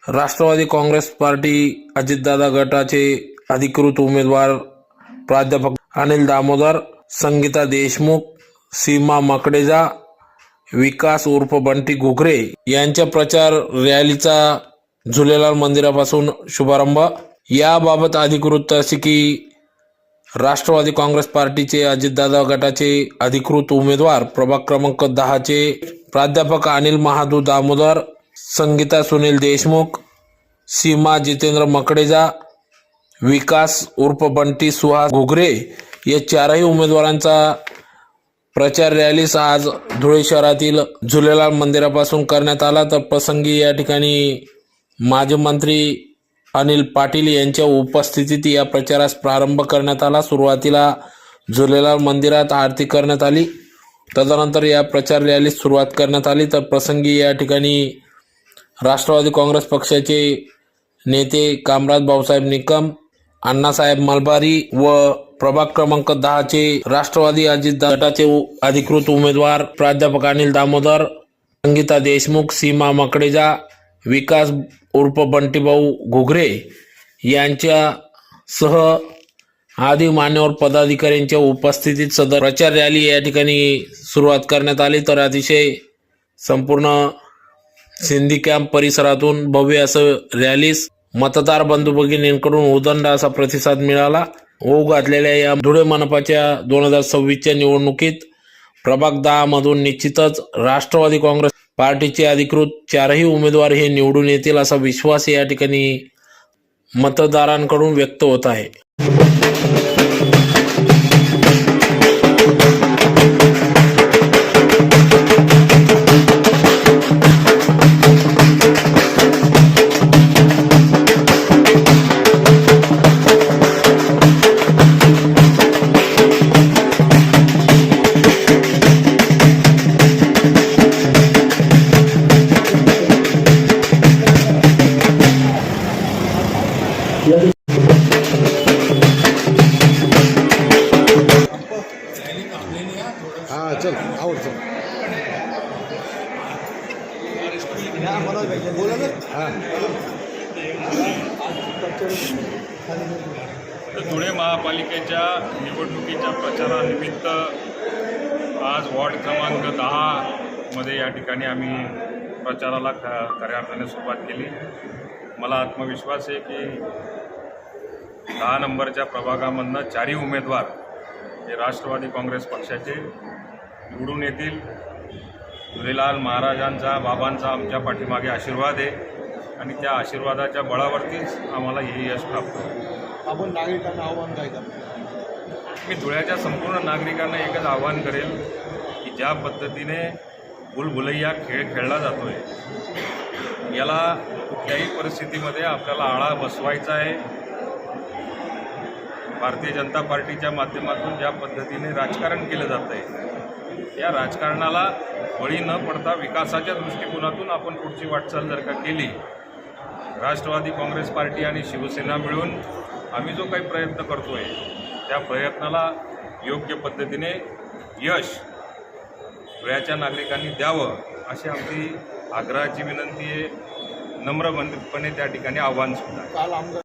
Rashtrawadi Congress party Ajitdada गटाचे अधिकृत उमेदवार प्राध्यापक अनिल दामोदर, संगीता देशमुख, सीमा मकडेजा, विकास उर्फ बंटी घुगरे यांच्या प्रचार रॅलीचा झुलेलाल मंदिरापासून शुभारंभ। याबाबत अधिकृत असे की राष्ट्रवादी काँग्रेस पार्टीचे अजितदादा गटाचे अधिकृत उमेदवार प्रभाग क्रमांक 10 चे प्राध्यापक अनिल महादू दामोदर, संगीता सुनील देशमुख, सीमा जितेंद्र मकडेजा, विकास उर्फ बंटी सुहास घुगरे या चारही उमेदवारांचा प्रचार रॅलीस आज धुळे शहरातील झुलेलाल मंदिरापासून करण्यात आला। तर प्रसंगी या ठिकाणी माजी मंत्री अनिल पाटील यांच्या उपस्थितीत या प्रचारास प्रारंभ करण्यात आला। सुरुवातीला झुलेलाल मंदिरात आरती करण्यात आली, तदनंतर या प्रचार रॅलीस सुरुवात करण्यात आली। तर प्रसंगी या ठिकाणी राष्ट्रवादी काँग्रेस पक्षाचे नेते कामराज भाऊसाहेब निकम, अण्णासाहेब मलबारी व प्रभाग क्रमांक 10 चे राष्ट्रवादी अजितदादा गटाचे अधिकृत उमेदवार प्राध्यापक अनिल दामोदर, संगीता देशमुख, सीमा मकडेजा, विकास उर्फ बंटीभाऊ घुगरे यांच्यासह आदी मान्यवर पदाधिकाऱ्यांच्या उपस्थितीत सदर प्रचार रॅली या ठिकाणी सुरुवात करण्यात आली। तर अतिशय संपूर्ण सिंधी कॅम्प परिसरातून भव्य असं रॅलीस मतदार बंधू भगिनींकडून उदंड असा प्रतिसाद मिळाला। ओघ घातलेल्या या धुळे मनपाच्या 2026च्या निवडणुकीत प्रभाग 10 मधून निश्चितच राष्ट्रवादी काँग्रेस पार्टीचे अधिकृत चारही उमेदवार हे निवडून येतील असा विश्वास या ठिकाणी मतदारांकडून व्यक्त होत आहे। हाँ चल आओ चल बोला ना। हाँ धुळे महापालिकेच्या निवडणुकीच्या प्रचारानिमित्त आज वॉर्ड क्रमांक 10 मध्ये या ठिकाणी आम्ही प्रचाराला खऱ्या अर्थाने सुरुवात केली। मला आत्मविश्वास आहे की 10 नंबरच्या प्रभागामधनं चारही उमेदवार हे राष्ट्रवादी काँग्रेस पक्षाचे निवडून येतील। झुलेलाल महाराजांचा बाबांचा आमच्या पाठीमागे आशीर्वाद आहे आणि त्या आशीर्वादाच्या बळावरतीच आम्हाला हे यश प्राप्त होईल। आपण नागरिकांना आव्हान काय करतो? मी धुळ्याच्या संपूर्ण नागरिकांना एकच आव्हान करेल की ज्या पद्धतीने भूलभुलैया खेळ खेळला जातो आहे, याला कुठल्याही परिस्थितीमध्ये आपल्याला आळा बसवायचा आहे। भारतीय जनता पार्टीच्या माध्यमातून ज्या पद्धतीने राजकारण केलं जातं आहे, या राजकारणाला बळी न पडता विकासाच्या दृष्टिकोनातून आपण पुढची वाटचाल जर का केली, राष्ट्रवादी काँग्रेस पार्टी आणि शिवसेना मिळून आम्ही जो काही प्रयत्न करतो आहे त्या प्रयत्नाला योग्य पद्धतीने यश धुळ्याच्या नागरिकांनी द्यावं अशी आमची आग्रहाची विनंती आहे। नम्रपणे त्या ठिकाणी आव्हान सुद्धा आहे।